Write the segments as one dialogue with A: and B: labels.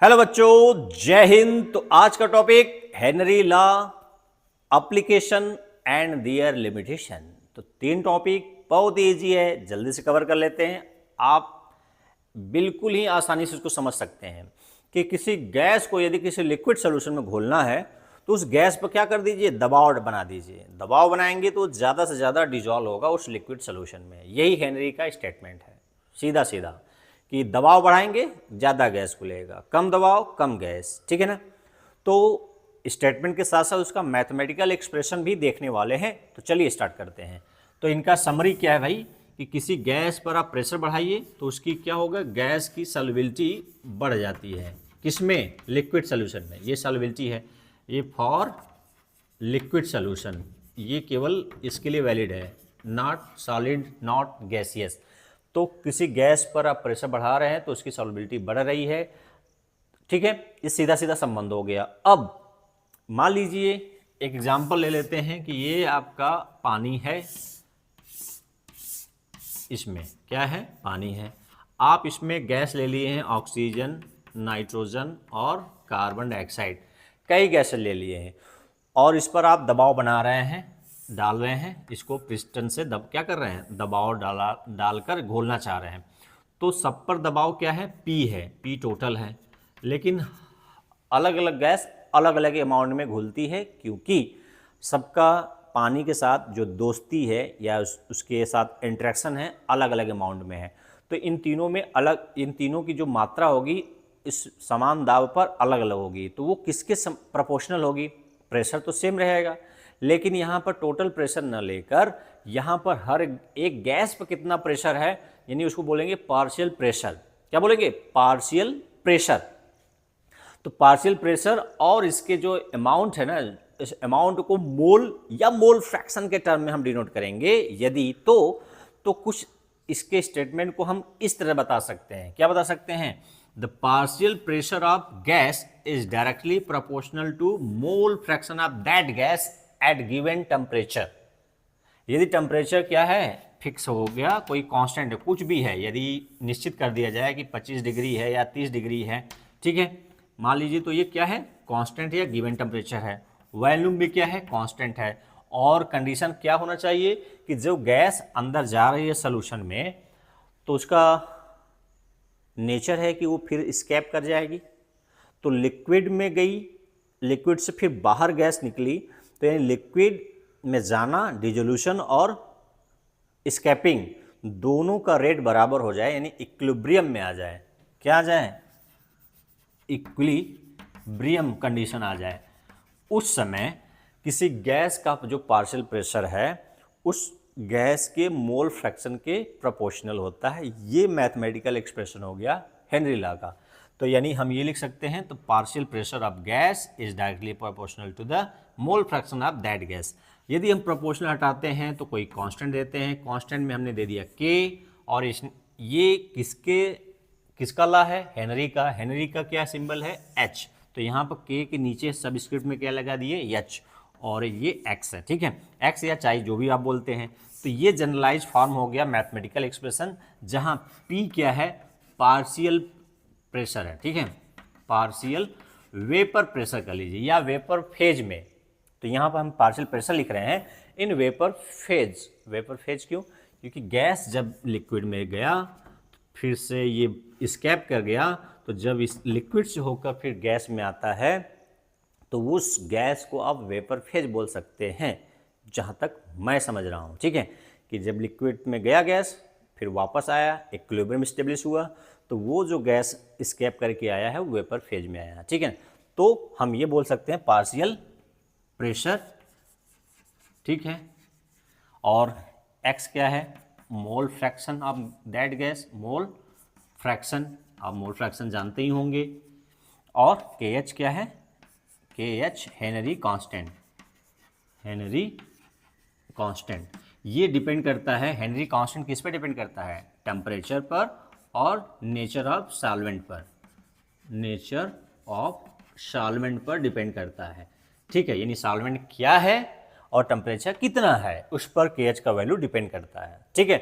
A: Hello बच्चों, जय हिंद। तो आज का topic Henry law, application and their limitation. तो 3 टॉपिक बहुत ईजी है, जल्दी से कवर कर लेते हैं। आप बिल्कुल ही आसानी से उसको समझ सकते हैं कि किसी गैस को यदि किसी लिक्विड सोल्यूशन में घोलना है तो उस गैस पर क्या कर दीजिए, दबाव बना दीजिए। दबाव बनाएंगे तो ज़्यादा से ज़्यादा डिजॉल्व होगा उस लिक्विड सोल्यूशन में। यही हेनरी का स्टेटमेंट है, सीधा सीधा, कि दबाव बढ़ाएंगे ज़्यादा गैस खुलेगा, कम दबाव कम गैस। ठीक है ना। तो स्टेटमेंट के साथ साथ उसका मैथमेटिकल एक्सप्रेशन भी देखने वाले हैं। तो चलिए स्टार्ट करते हैं। तो इनका समरी क्या है भाई, कि किसी गैस पर आप प्रेशर बढ़ाइए तो उसकी क्या होगा, गैस की सॉल्युबिलिटी बढ़ जाती है। किसमें? लिक्विड सोल्यूशन में। ये सॉल्युबिलिटी है, ये फॉर लिक्विड सोल्यूशन, ये केवल इसके लिए वैलिड है, नॉट सॉलिड नॉट गैसियस। तो किसी गैस पर आप प्रेशर बढ़ा रहे हैं तो उसकी सॉल्युबिलिटी बढ़ रही है। ठीक है, ये सीधा सीधा संबंध हो गया। अब मान लीजिए एक एग्जांपल ले लेते हैं कि ये आपका पानी है, इसमें क्या है, पानी है। आप इसमें गैस ले लिए हैं, ऑक्सीजन, नाइट्रोजन और कार्बन डाइऑक्साइड, कई गैस ले लिए हैं, और इस पर आप दबाव बना रहे हैं, डाल रहे हैं। इसको पिस्टन से क्या कर रहे हैं, दबाव डालकर घोलना चाह रहे हैं। तो सब पर दबाव क्या है, पी है, पी टोटल है। लेकिन अलग अलग गैस अलग अलग अमाउंट में घुलती है, क्योंकि सबका पानी के साथ जो दोस्ती है या उसके साथ इंटरेक्शन है अलग अलग अमाउंट में है। तो इन तीनों में अलग, इन तीनों की जो मात्रा होगी इस समान दाब पर अलग अलग होगी। तो वो किसके प्रोपोर्शनल होगी? प्रेशर तो सेम रहेगा, लेकिन यहाँ पर टोटल प्रेशर न लेकर यहाँ पर हर एक गैस पर कितना प्रेशर है, यानी उसको बोलेंगे पार्शियल प्रेशर। क्या बोलेंगे? Partial pressure. तो पार्शियल प्रेशर और इसके जो अमाउंट है ना, इस अमाउंट को मोल या मोल फ्रैक्शन के टर्म में हम डिनोट करेंगे यदि तो कुछ इसके स्टेटमेंट को हम इस तरह बता सकते हैं। क्या बता सकते हैं? The partial pressure of gas is directly proportional to mole fraction of that gas at given temperature. यदि टेम्परेचर क्या है, फिक्स हो गया, कोई कांस्टेंट है, कुछ भी है, यदि निश्चित कर दिया जाए कि 25 डिग्री है या 30 डिग्री है, ठीक है, मान लीजिए, तो ये क्या है, कांस्टेंट या गिवन टेम्परेचर है। वॉल्यूम भी क्या है, कांस्टेंट है। और कंडीशन क्या होना चाहिए कि जो गैस अंदर जा रही है सोल्यूशन में, तो उसका नेचर है कि वो फिर एस्केप कर जाएगी। तो लिक्विड में गई, लिक्विड से फिर बाहर गैस निकली, तो यानी लिक्विड में जाना, डिसोल्यूशन और एस्केपिंग दोनों का रेट बराबर हो जाए, यानी इक्विलिब्रियम में आ जाए। क्या आ जाए? इक्विलिब्रियम कंडीशन आ जाए। उस समय किसी गैस का जो पार्शियल प्रेशर है उस गैस के मोल फ्रैक्शन के प्रोपोर्शनल होता है। ये मैथमेटिकल एक्सप्रेशन हो गया हेनरी लॉ का। तो यानी हम ये लिख सकते हैं, तो partial pressure of gas is directly proportional to the mole fraction of that gas. यदि हम प्रोपोर्शनल हटाते हैं तो कोई कांस्टेंट देते हैं, कांस्टेंट में हमने दे दिया k, और ये किसका लॉ है? हेनरी का। हेनरी का क्या सिंबल है? h। तो यहाँ पर k के नीचे सबस्क्रिप्ट में क्या लगा दिए? h, और ये x है। ठीक है, x या चाहे जो भी आप बोलते हैं। तो ये जनरलाइज फॉर्म हो गया मैथमेटिकल एक्सप्रेशन, जहाँ p क्या है, पार्शियल प्रेशर है। ठीक है, पार्शियल वेपर प्रेशर कर लीजिए, या वेपर फेज में। तो यहाँ पर हम पार्शियल प्रेशर लिख रहे हैं in vapour phase. Vapour phase क्यों? क्योंकि गैस जब लिक्विड में गया, फिर से ये एस्केप कर गया, तो जब इस लिक्विड से होकर फिर गैस में आता है, तो उस गैस को आप वेपर फेज बोल सकते हैं, जहाँ तक मैं समझ रहा हूँ। ठीक है, कि जब लिक्विड में गया गैस, फिर वापस आया, इक्विलिब्रियम स्टेब्लिश हुआ, तो वो जो गैस एस्केप करके आया है वो वेपर फेज में आया। ठीक है, तो हम ये बोल सकते हैं पार्शियल प्रेशर। ठीक है, और x क्या है? मोल fraction of that gas, mole fraction, आप मोल फ्रैक्शन जानते ही होंगे। और kh क्या है? kh Henry constant. Henry constant ये डिपेंड करता है, हेनरी कांस्टेंट किस पर डिपेंड करता है? टेम्परेचर पर और नेचर ऑफ सॉल्वेंट पर। नेचर ऑफ सॉल्वेंट पर डिपेंड करता है। ठीक है, यानी सॉल्वेंट क्या है और टेम्परेचर कितना है, उस पर kh का वैल्यू डिपेंड करता है। ठीक है,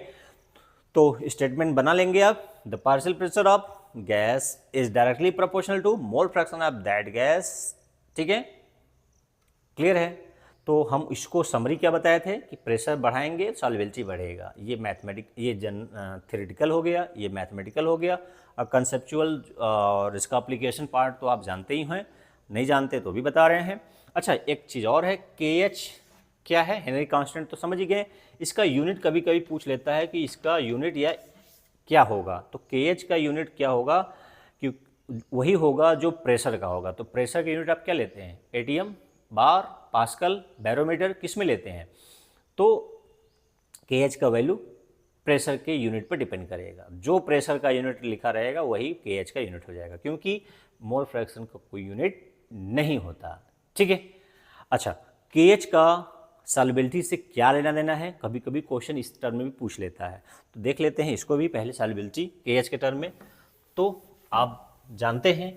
A: तो स्टेटमेंट बना लेंगे आप। The partial pressure of gas is directly proportional to mole fraction of that gas. ठीक है, क्लियर है। तो हम इसको समरी क्या बताए थे कि प्रेशर बढ़ाएंगे सॉल्युबिलिटी बढ़ेगा। ये थ्योरेटिकल हो गया, ये मैथमेटिकल हो गया। और कंसेप्चुअल और इसका एप्लीकेशन पार्ट तो आप जानते ही हैं, नहीं जानते तो भी बता रहे हैं। अच्छा, एक चीज़ और है, KH क्या है, हेनरी कांस्टेंट तो समझ ही गए। इसका यूनिट कभी कभी पूछ लेता है कि इसका यूनिट या क्या होगा। तो KH का यूनिट क्या होगा, कि वही होगा जो प्रेशर का होगा। तो प्रेशर का यूनिट आप क्या लेते हैं, ATM, बार, पास्कल, बैरोमीटर, किस में लेते हैं। तो KH का वैल्यू प्रेशर के यूनिट पर डिपेंड करेगा। जो प्रेशर का यूनिट लिखा रहेगा वही KH का यूनिट हो जाएगा, क्योंकि मोल फ्रैक्शन का कोई यूनिट नहीं होता। ठीक है। अच्छा, KH का सॉल्युबिलिटी से क्या लेना देना है, कभी कभी क्वेश्चन इस टर्म में भी पूछ लेता है। तो देख लेते हैं इसको भी पहले, सॉल्युबिलिटी KH के टर्म में। तो आप जानते हैं,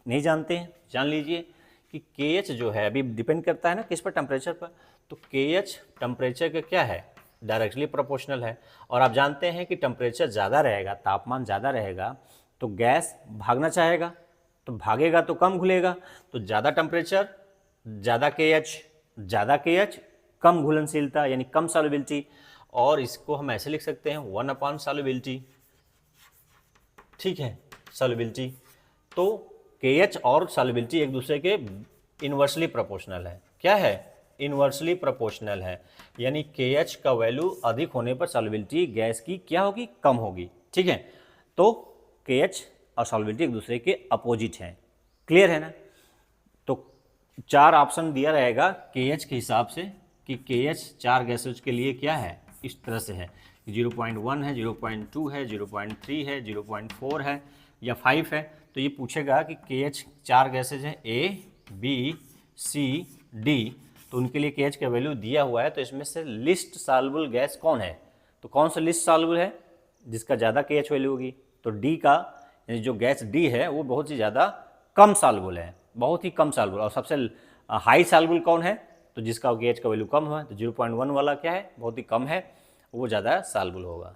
A: नहीं जानते हैं, जान लीजिए कि KH जो है अभी डिपेंड करता है ना किस पर, टेम्परेचर पर। तो KH टेम्परेचर का क्या है, डायरेक्टली प्रोपोर्शनल है। और आप जानते हैं कि टेम्परेचर ज़्यादा रहेगा, तापमान ज़्यादा रहेगा तो गैस भागना चाहेगा, तो भागेगा तो कम घुलेगा। तो ज़्यादा टेम्परेचर ज़्यादा KH कम घुलनशीलता यानी कम सॉल्युबिलिटी। और इसको हम ऐसे लिख सकते हैं 1 सॉल्युबिलिटी। ठीक है, सॉल्युबिलिटी। तो KH और सॉल्युबिलिटी एक दूसरे के इन्वर्सली प्रोपोर्शनल है। क्या है, इन्वर्सली प्रोपोर्शनल है, यानी KH का वैल्यू अधिक होने पर सॉल्युबिलिटी गैस की क्या होगी, कम होगी। ठीक है, तो KH और सॉल्युबिलिटी एक दूसरे के अपोजिट हैं। क्लियर है ना। तो 4 ऑप्शन दिया रहेगा KH के हिसाब से कि KH 4 गैसेज के लिए क्या है, इस तरह से है, 0.1 है, 0.2 है, 0.3 है, 0.4 है या 5 है। तो ये पूछेगा कि KH 4 गैसेज हैं, A, B, C, D। तो उनके लिए KH का वैल्यू दिया हुआ है। तो इसमें से लिस्ट सॉल्युबल गैस कौन है, तो कौन सा लिस्ट सॉल्युबल है जिसका ज़्यादा KH वैल्यू होगी। तो D का, यानी जो गैस D है वो बहुत ही ज़्यादा कम सॉल्युबल है, बहुत ही कम सॉल्युबल। और सबसे हाई सॉल्युबल कौन है, तो जिसका KH का वैल्यू कम है। तो 0.1 वाला क्या है, बहुत ही कम है, वो ज़्यादा सॉल्युबल होगा।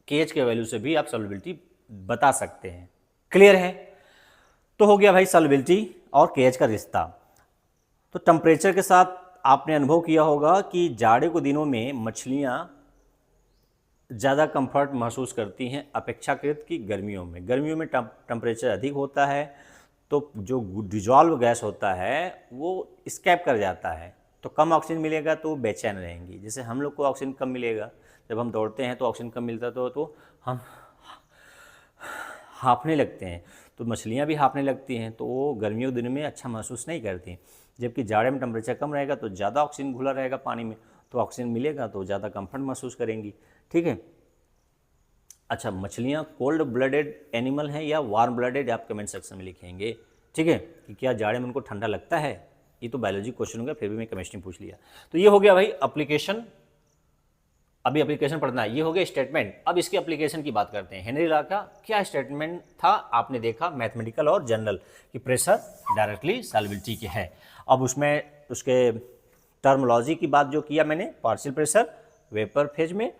A: KH के वैल्यू से भी आप सॉल्युबिलिटी बता सकते हैं। क्लियर है। तो हो गया भाई सॉल्युबिलिटी और KH का रिश्ता। तो टेम्परेचर के साथ आपने अनुभव किया होगा कि जाड़े के दिनों में मछलियाँ ज़्यादा कंफर्ट महसूस करती हैं अपेक्षाकृत की गर्मियों में। गर्मियों में टेम्परेचर अधिक होता है तो जो डिजॉल्व गैस होता है वो स्कैप कर जाता है, तो कम ऑक्सीजन मिलेगा तो बेचैन रहेंगी। जैसे हम लोग को ऑक्सीजन कम मिलेगा, जब हम दौड़ते हैं तो ऑक्सीजन कम मिलता तो हम हाँफने लगते हैं, तो मछलियाँ भी हाँफने लगती हैं, तो वो गर्मियों के दिनों में अच्छा महसूस नहीं करती। जबकि जाड़े में टेम्परेचर कम रहेगा तो ज़्यादा ऑक्सीजन घुला रहेगा पानी में, तो ऑक्सीजन मिलेगा तो ज़्यादा कंफर्ट महसूस करेंगी। ठीक है। अच्छा, मछलियाँ कोल्ड ब्लडेड एनिमल हैं या वार्म ब्लडेड, आप कमेंट सेक्शन में लिखेंगे। ठीक है, कि क्या जाड़े में उनको ठंडा लगता है। ये तो बायोलॉजी क्वेश्चन हो गया, फिर भी मैं केमिस्ट्री पूछ लिया। तो ये हो गया भाई एप्लीकेशन, अभी एप्लीकेशन पढ़ना है, ये हो गया स्टेटमेंट। अब इसके एप्लीकेशन की बात करते हैं। हेनरी लॉ का क्या स्टेटमेंट था, आपने देखा मैथमेटिकल और जनरल कि प्रेशर डायरेक्टली सॉल्युबिलिटी के है। अब उसमें उसके टर्मोलॉजी की बात जो किया मैंने, पार्शियल प्रेशर वेपर फेज में,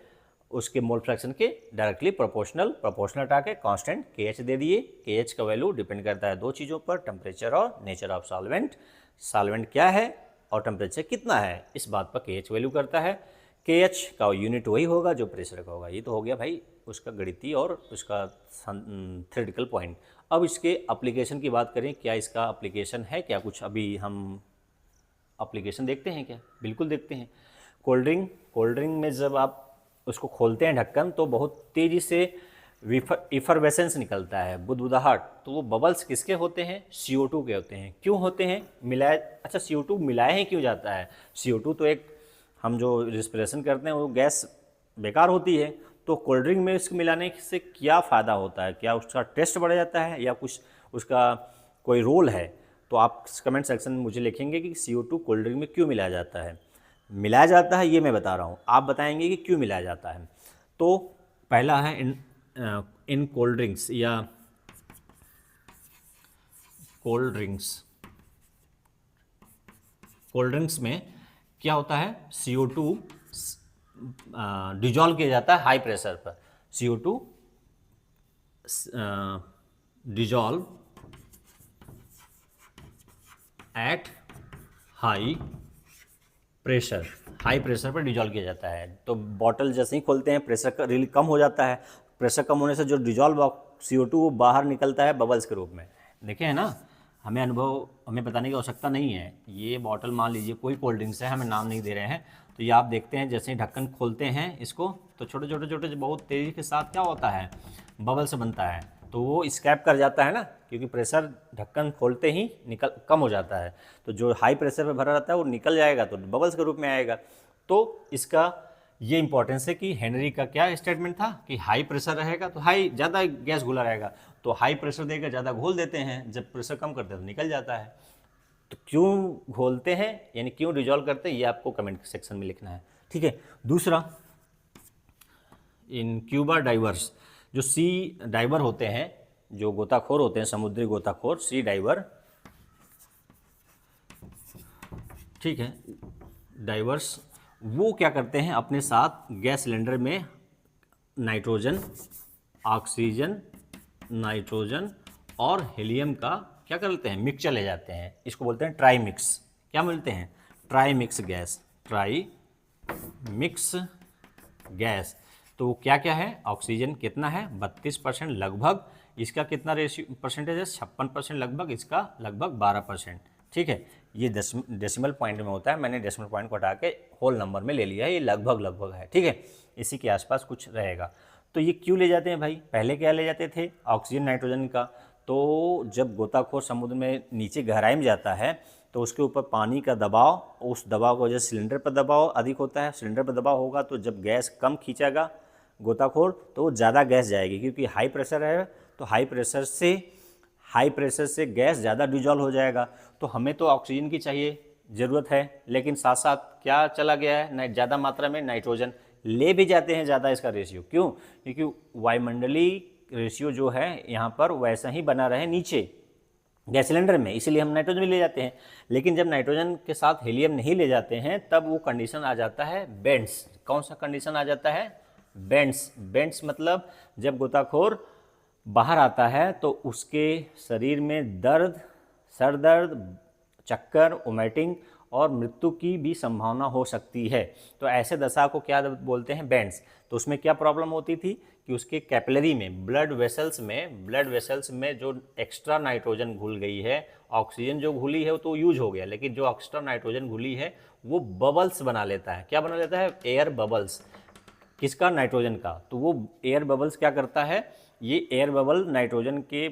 A: उसके मोल फ्रैक्शन के डायरेक्टली प्रोपोर्शनल हटा के कांस्टेंट KH दे दिए। KH का वैल्यू डिपेंड करता है 2 चीज़ों पर, टेम्परेचर और नेचर ऑफ सॉल्वेंट क्या है और टेम्परेचर कितना है, इस बात पर KH वैल्यू करता है। KH का यूनिट वही होगा जो प्रेशर का होगा। ये तो हो गया भाई उसका गणितीय और उसका थ्योरेटिकल पॉइंट। अब इसके एप्लीकेशन की बात करें, क्या इसका एप्लीकेशन है क्या कुछ, अभी हम एप्लीकेशन देखते हैं क्या, बिल्कुल देखते हैं। कोल्ड ड्रिंक में जब आप उसको खोलते हैं ढक्कन तो बहुत तेज़ी से इफरवेसेंस निकलता है, बुदबुदाहट। तो वो बबल्स किसके होते हैं, CO2 के होते हैं। क्यों होते हैं, मिलाए, अच्छा CO2 मिलाए हैं क्यों जाता है। CO2 तो एक हम जो रिस्पिरेशन करते हैं वो गैस बेकार होती है, तो कोल्ड ड्रिंक में इसको मिलाने से क्या फ़ायदा होता है, क्या उसका टेस्ट बढ़ जाता है या कुछ उसका कोई रोल है। तो आप कमेंट सेक्शन में मुझे लिखेंगे कि CO2 कोल्ड ड्रिंक में क्यों मिलाया जाता है। मिलाया जाता है ये मैं बता रहा हूँ, आप बताएंगे कि क्यों मिलाया जाता है। तो पहला है इन कोल्ड ड्रिंक्स या कोल्ड ड्रिंक्स में क्या होता है, CO2 डिजॉल्व किया जाता है हाई प्रेशर पर। CO2 dissolve at high pressure, high pressure पर डिजॉल्व किया जाता है। तो बॉटल जैसे ही खोलते हैं प्रेशर का रिलीज कम हो जाता है, प्रेशर कम होने से जो डिजॉल्व CO2 बाहर निकलता है बबल्स के रूप में। देखे हैं ना, हमें बताने की आवश्यकता नहीं है। ये बॉटल मान लीजिए कोई कोल्ड ड्रिंक्स है, हमें नाम नहीं दे रहे हैं, तो ये आप देखते हैं जैसे ही ढक्कन खोलते हैं इसको, तो छोटे छोटे छोटे बहुत तेज़ी के साथ क्या होता है, बबल्स बनता है। तो वो स्कैप कर जाता है ना, क्योंकि प्रेशर ढक्कन खोलते ही कम हो जाता है। तो जो हाई प्रेशर पे भरा रहता है वो निकल जाएगा तो बबल्स के रूप में आएगा। तो इसका ये इंपॉर्टेंस है कि हेनरी का क्या स्टेटमेंट था कि हाई प्रेशर रहेगा तो हाई ज़्यादा गैस घुला रहेगा, तो हाई प्रेशर देकर ज़्यादा घोल देते हैं, जब प्रेशर कम करते हैं तो निकल जाता है। तो क्यों घोलते हैं यानी क्यों डिजॉल्व करते हैं, ये आपको कमेंट सेक्शन में लिखना है, ठीक है। दूसरा, इन स्क्यूबा डाइवर्स, जो सी डाइवर होते हैं, जो गोताखोर होते हैं, समुद्री गोताखोर, सी डाइवर, ठीक है, डाइवर्स, वो क्या करते हैं अपने साथ गैस सिलेंडर में नाइट्रोजन, ऑक्सीजन, नाइट्रोजन और हीलियम का क्या कर लेते हैं, मिक्सचर ले जाते हैं। इसको बोलते हैं ट्राई मिक्स। क्या मिलते हैं, try mix gas, try mix gas. तो क्या क्या है, ऑक्सीजन कितना है 32% लगभग, इसका कितना रेशियो परसेंटेज है 56% लगभग, इसका लगभग 12%, ठीक है। ये डेसिमल पॉइंट में होता है, मैंने डेसिमल पॉइंट को हटा के होल नंबर में ले लिया है, ये लगभग लगभग है, ठीक है, इसी के आसपास कुछ रहेगा। तो ये क्यों ले जाते हैं भाई, पहले क्या ले जाते थे, ऑक्सीजन नाइट्रोजन का। तो जब गोताखोर समुद्र में नीचे गहराई में जाता है तो उसके ऊपर पानी का दबाव, उस दबाव की वजह से सिलेंडर पर दबाव अधिक होता है, सिलेंडर पर दबाव होगा तो जब गैस कम खींचेगा गोताखोर तो ज़्यादा गैस जाएगी, क्योंकि हाई प्रेशर है तो हाई प्रेशर से गैस ज़्यादा डिजॉल्व हो जाएगा। तो हमें तो ऑक्सीजन की चाहिए ज़रूरत है, लेकिन साथ साथ क्या चला गया है, ज़्यादा मात्रा में नाइट्रोजन ले भी जाते हैं ज़्यादा इसका रेशियो। क्यों, क्योंकि वायुमंडलीय रेशियो जो है यहाँ पर वैसा ही बना रहे नीचे गैस सिलेंडर में, इसीलिए हम नाइट्रोजन भी ले जाते हैं। लेकिन जब नाइट्रोजन के साथ हीलियम नहीं ले जाते हैं तब वो कंडीशन आ जाता है बेंड्स। कौन सा कंडीशन आ जाता है, बेंड्स। बेंड्स मतलब जब गोताखोर बाहर आता है तो उसके शरीर में दर्द, सर दर्द, चक्कर, वोमिटिंग और मृत्यु की भी संभावना हो सकती है। तो ऐसे दशा को क्या बोलते हैं, बेंड्स। तो उसमें क्या प्रॉब्लम होती थी कि उसके कैपिलरी में, ब्लड वेसल्स में जो एक्स्ट्रा नाइट्रोजन घुल गई है, ऑक्सीजन जो घुली है वो तो यूज हो गया, लेकिन जो एक्स्ट्रा नाइट्रोजन घुली है वो बबल्स बना लेता है। क्या बना लेता है, एयर बबल्स। किसका, नाइट्रोजन का। तो वो एयर बबल्स क्या करता है, ये एयर बबल नाइट्रोजन के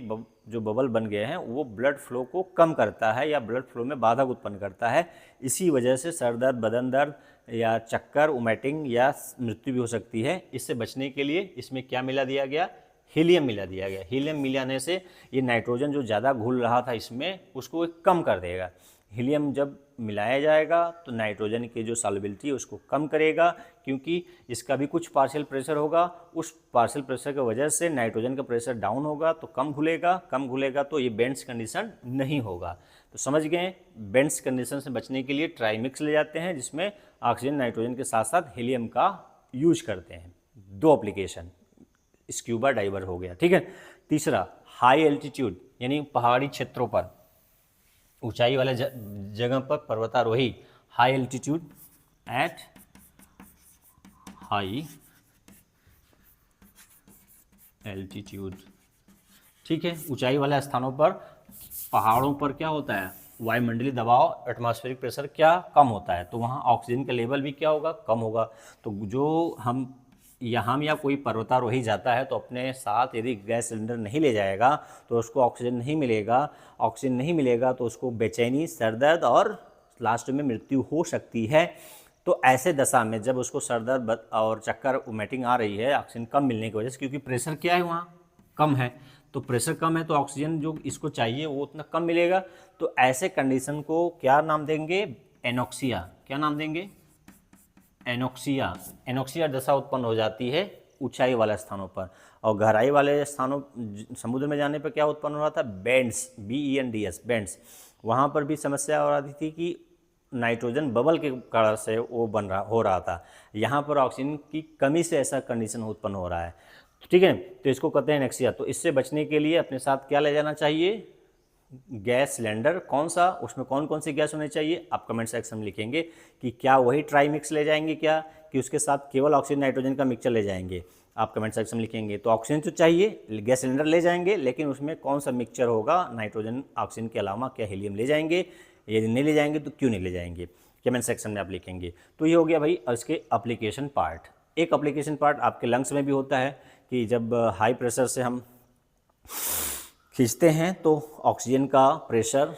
A: जो बबल बन गए हैं वो ब्लड फ्लो को कम करता है या ब्लड फ्लो में बाधा उत्पन्न करता है। इसी वजह से सर दर्द, बदन दर्द या चक्कर, वोमिटिंग या मृत्यु भी हो सकती है। इससे बचने के लिए इसमें क्या मिला दिया गया, हीलियम मिला दिया गया। हीलियम मिलाने से ये नाइट्रोजन जो ज़्यादा घुल रहा था इसमें उसको कम कर देगा। हीलियम जब मिलाया जाएगा तो नाइट्रोजन की जो सॉल्युबिलिटी है उसको कम करेगा, क्योंकि इसका भी कुछ पार्शियल प्रेशर होगा। उस पार्शियल प्रेशर की वजह से नाइट्रोजन का प्रेशर डाउन होगा तो कम घुलेगा तो ये बेंड्स कंडीशन नहीं होगा। तो समझ गए, बेंड्स कंडीशन से बचने के लिए ट्राई मिक्स ले जाते हैं जिसमें ऑक्सीजन नाइट्रोजन के साथ साथ हीलियम का यूज करते हैं। 2 एप्लीकेशन, स्क्यूबा डाइवर हो गया, ठीक है। तीसरा, हाई एल्टीट्यूड यानी पहाड़ी क्षेत्रों पर, ऊंचाई वाले जगह पर पर्वतारोही, high altitude at high altitude, ठीक है। ऊंचाई वाले स्थानों पर, पहाड़ों पर क्या होता है, वायुमंडलीय दबाव, एटमॉस्फेरिक प्रेशर क्या कम होता है, तो वहाँ ऑक्सीजन का लेवल भी क्या होगा, कम होगा। तो जो हम या कोई पर्वतारोही जाता है तो अपने साथ यदि गैस सिलेंडर नहीं ले जाएगा तो उसको ऑक्सीजन नहीं मिलेगा तो उसको बेचैनी, सर दर्द और लास्ट में मृत्यु हो सकती है। तो ऐसे दशा में जब उसको सर दर्द और चक्कर, वोमिटिंग आ रही है ऑक्सीजन कम मिलने की वजह से, क्योंकि प्रेशर क्या है वहाँ कम है, तो प्रेशर कम है तो ऑक्सीजन जो इसको चाहिए वो उतना कम मिलेगा। तो ऐसे कंडीशन को क्या नाम देंगे, एनोक्सिया। क्या नाम देंगे, एनोक्सिया दशा उत्पन्न हो जाती है ऊंचाई वाले स्थानों पर। और गहराई वाले स्थानों, समुद्र में जाने पर क्या उत्पन्न हो रहा था, बेंड्स, BENDS, बेंड्स। वहाँ पर भी समस्या हो रही थी कि नाइट्रोजन बबल के कारण से वो हो रहा था। यहाँ पर ऑक्सीजन की कमी से ऐसा कंडीशन उत्पन्न हो रहा है। ठीक है, तो इसको कहते हैं एनेक्सिया। तो इससे बचने के लिए अपने साथ क्या ले जाना चाहिए, गैस सिलेंडर। कौन सा, उसमें कौन कौन सी गैस होनी चाहिए, आप कमेंट सेक्शन में लिखेंगे कि क्या वही ट्राई मिक्स ले जाएंगे क्या, कि उसके साथ केवल ऑक्सीजन नाइट्रोजन का मिक्सचर ले जाएंगे, आप कमेंट सेक्शन में लिखेंगे। तो ऑक्सीजन तो चाहिए, गैस सिलेंडर ले जाएंगे, लेकिन उसमें कौन सा मिक्सचर होगा नाइट्रोजन ऑक्सीजन के अलावा, क्या हीलियम ले जाएंगे, यदि नहीं ले जाएंगे तो क्यों नहीं ले जाएंगे, कमेंट सेक्शन में आप लिखेंगे। तो ये हो गया भाई इसके एप्लीकेशन पार्ट। एक एप्लीकेशन पार्ट आपके लंग्स में भी होता है कि जब हाई प्रेशर से हम खींचते हैं तो ऑक्सीजन का प्रेशर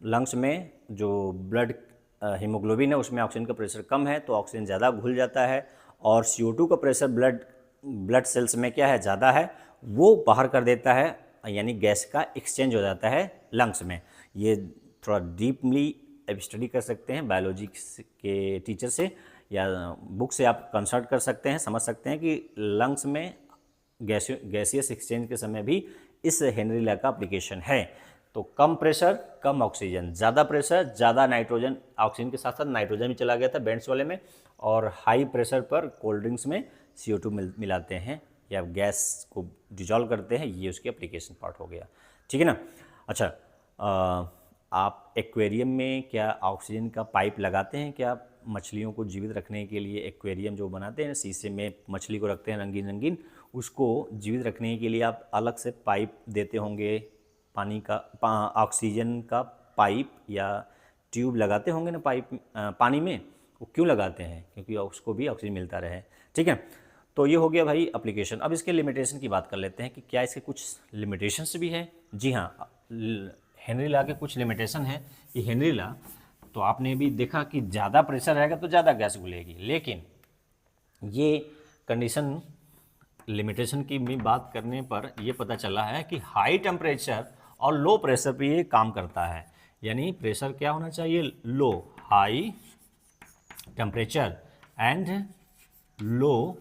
A: लंग्स में, जो ब्लड हीमोग्लोबिन है उसमें ऑक्सीजन का प्रेशर कम है तो ऑक्सीजन ज़्यादा घुल जाता है, और CO2 का प्रेशर ब्लड सेल्स में क्या है, ज़्यादा है, वो बाहर कर देता है, यानी गैस का एक्सचेंज हो जाता है लंग्स में। ये थोड़ा डीपली स्टडी कर सकते हैं बायोलॉजी के टीचर से या बुक से आप कंसल्ट कर सकते हैं, समझ सकते हैं कि लंग्स में गैसियस एक्सचेंज के समय भी इस हेनरी लॉ का एप्लीकेशन है। तो कम प्रेशर कम ऑक्सीजन, ज़्यादा प्रेशर ज़्यादा नाइट्रोजन, ऑक्सीजन के साथ साथ नाइट्रोजन भी चला गया था बेंड्स वाले में, और हाई प्रेशर पर कोल्ड ड्रिंक्स में CO2 मिलाते हैं या गैस को डिजॉल्व करते हैं, ये उसकी एप्लीकेशन पार्ट हो गया। ठीक है ना। अच्छा, आप एक्वेरियम में क्या ऑक्सीजन का पाइप लगाते हैं क्या, मछलियों को जीवित रखने के लिए एक्वेरियम जो बनाते हैं, शीशे में मछली को रखते हैं रंगीन रंगीन, उसको जीवित रखने के लिए आप अलग से पाइप देते होंगे, पानी का ऑक्सीजन का पाइप या ट्यूब लगाते होंगे ना पाइप पानी में। वो क्यों लगाते हैं, क्योंकि उसको भी ऑक्सीजन मिलता रहे। ठीक है, तो ये हो गया भाई एप्लीकेशन। अब इसके लिमिटेशन की बात कर लेते हैं कि क्या इसके कुछ लिमिटेशंस भी हैं। जी हाँ, हेनरी लॉ के कुछ लिमिटेशन है कि हेनरी लॉ, तो आपने भी देखा कि ज़्यादा प्रेशर रहेगा तो ज़्यादा गैस घुलेगी, लेकिन ये कंडीशन लिमिटेशन की भी बात करने पर यह पता चला है कि हाई टेम्परेचर और लो प्रेशर पे ये काम करता है। यानी प्रेशर क्या होना चाहिए, low, high temperature and low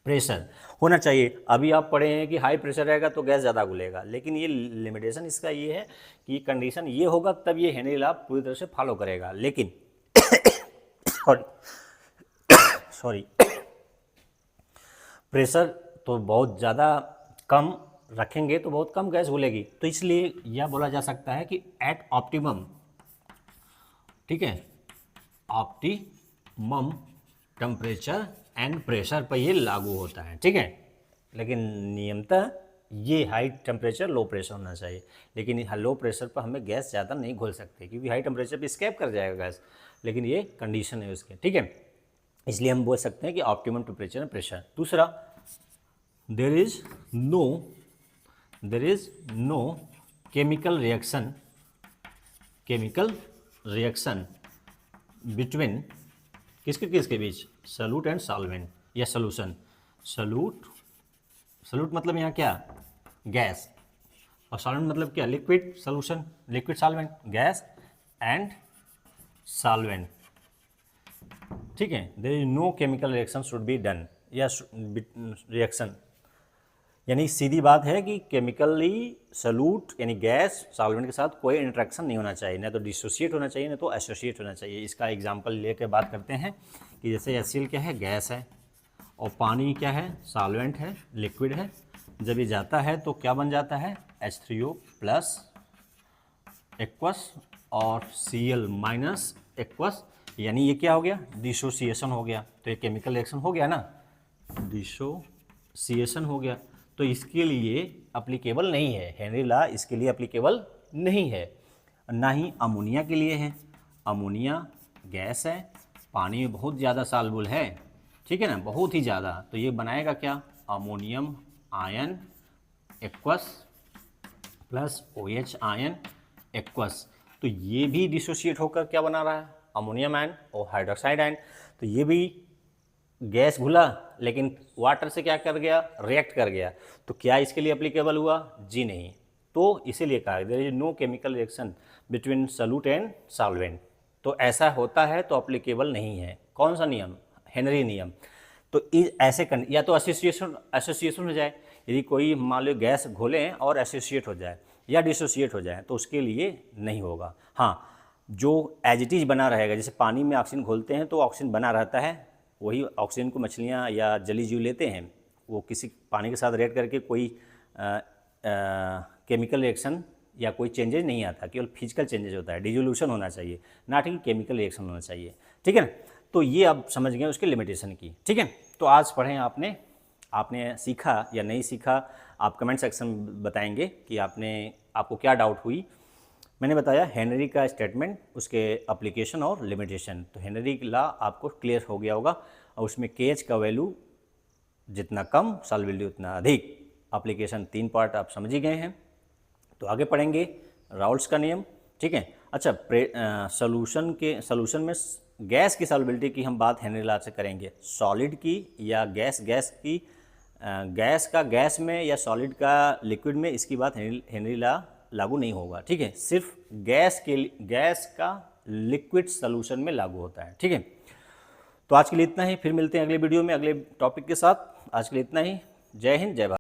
A: pressure होना चाहिए। अभी आप पढ़े हैं कि हाई प्रेशर रहेगा तो गैस ज़्यादा घुलेगा, लेकिन ये लिमिटेशन इसका ये है कि कंडीशन ये होगा तब ये हेनरी लॉ पूरी तरह से फॉलो करेगा। लेकिन सॉरी प्रेशर तो बहुत ज़्यादा कम रखेंगे तो बहुत कम गैस घुलेगी, तो इसलिए यह बोला जा सकता है कि एट ऑप्टिमम, ठीक है, ऑप्टिमम टेम्परेचर एंड प्रेशर पर ये लागू होता है। ठीक है, लेकिन नियमतः ये हाई टेम्परेचर लो प्रेशर होना चाहिए, लेकिन लो प्रेशर पर हमें गैस ज़्यादा नहीं घुल सकती क्योंकि हाई टेम्परेचर पर स्केप कर जाएगा गैस, लेकिन ये कंडीशन है उसके। ठीक है, इसलिए हम बोल सकते हैं कि ऑप्टिमम टेम्परेचर एंड प्रेशर। दूसरा, there is no chemical reaction between किसके बीच, सॉल्यूट एंड सॉल्वेंट या सोल्यूशन। सॉल्यूट मतलब यहाँ क्या, गैस, और सॉल्वेंट मतलब क्या, liquid solution, liquid solvent, gas and solvent. ठीक है, there is no chemical reaction should be done, या रिएक्शन यानी सीधी बात है कि केमिकली सॉल्यूट यानी गैस सॉल्वेंट के साथ कोई इंटरेक्शन नहीं होना चाहिए, ना तो डिसोसिएट होना चाहिए ना तो एसोसिएट होना चाहिए। इसका एग्जांपल लेकर बात करते हैं कि जैसे HCl क्या है, गैस है, और पानी क्या है, सॉल्वेंट है, लिक्विड है। जब ये जाता है तो क्या बन जाता है, H3O प्लस एक्वस और Cl माइनस एक्वस, यानी ये क्या हो गया, डिसोसिएशन हो गया। तो ये केमिकल रिएक्शन हो गया ना, डिसोसिएशन हो गया। तो इसके लिए अप्लीकेबल नहीं है, हेनरी लॉ इसके लिए अप्लीकेबल नहीं है, ना ही अमोनिया के लिए है। अमोनिया गैस है, पानी में बहुत ज़्यादा सॉल्युबल है, ठीक है ना, बहुत ही ज़्यादा, तो ये बनाएगा क्या, ammonium ion aqueous plus OH ion aqueous. तो ये भी डिसोशिएट होकर क्या बना रहा है, अमोनियम आयन और हाइड्रोक्साइड आयन। तो ये भी गैस घुला लेकिन वाटर से क्या कर गया, रिएक्ट कर गया। तो क्या इसके लिए एप्लीकेबल हुआ, जी नहीं। तो इसीलिए कहा there is no chemical reaction between solute and solvent. तो ऐसा होता है तो एप्लीकेबल नहीं है। कौन सा नियम, हेनरी नियम। तो ऐसे या तो एसोसिएशन हो जाए, यदि कोई मान लो गैस घोलें और एसोसिएट हो जाए या डिसोसिएट हो जाए तो उसके लिए नहीं होगा। हाँ, जो एज इट इज़ बना रहेगा, जैसे पानी में ऑक्सीजन घोलते हैं तो ऑक्सीजन बना रहता है, वही ऑक्सीजन को मछलियाँ या जली जीव लेते हैं, वो किसी पानी के साथ रिएक्ट करके कोई केमिकल रिएक्शन या कोई चेंजेज नहीं आता, केवल फिजिकल चेंजेज होता है, डिजोल्यूशन होना चाहिए, ना कि केमिकल रिएक्शन होना चाहिए, ठीक है ना। तो ये आप समझ गए उसके लिमिटेशन की, ठीक है। तो आज पढ़ें आपने सीखा या नहीं सीखा, आप कमेंट सेक्शन में बताएंगे कि आपको क्या डाउट हुई। मैंने बताया हेनरी का स्टेटमेंट, उसके एप्लीकेशन और लिमिटेशन। तो हेनरी लॉ आपको क्लियर हो गया होगा, और उसमें KH का वैल्यू जितना कम सॉल्युबिलिटी उतना अधिक। एप्लीकेशन 3 पार्ट आप समझ ही गए हैं। तो आगे पढ़ेंगे राउल्ट्स का नियम, ठीक है। अच्छा, सॉल्यूशन में गैस की सॉल्युबिलिटी की हम बात हेनरी लॉ से करेंगे, सॉलिड की या गैस की, गैस का गैस में या सॉलिड का लिक्विड में, इसकी बात हेनरी लॉ लागू नहीं होगा, ठीक है। सिर्फ गैस का लिक्विड सॉल्यूशन में लागू होता है, ठीक है। तो आज के लिए इतना ही, फिर मिलते हैं अगले वीडियो में अगले टॉपिक के साथ। आज के लिए इतना ही। जय हिंद, जय भारत।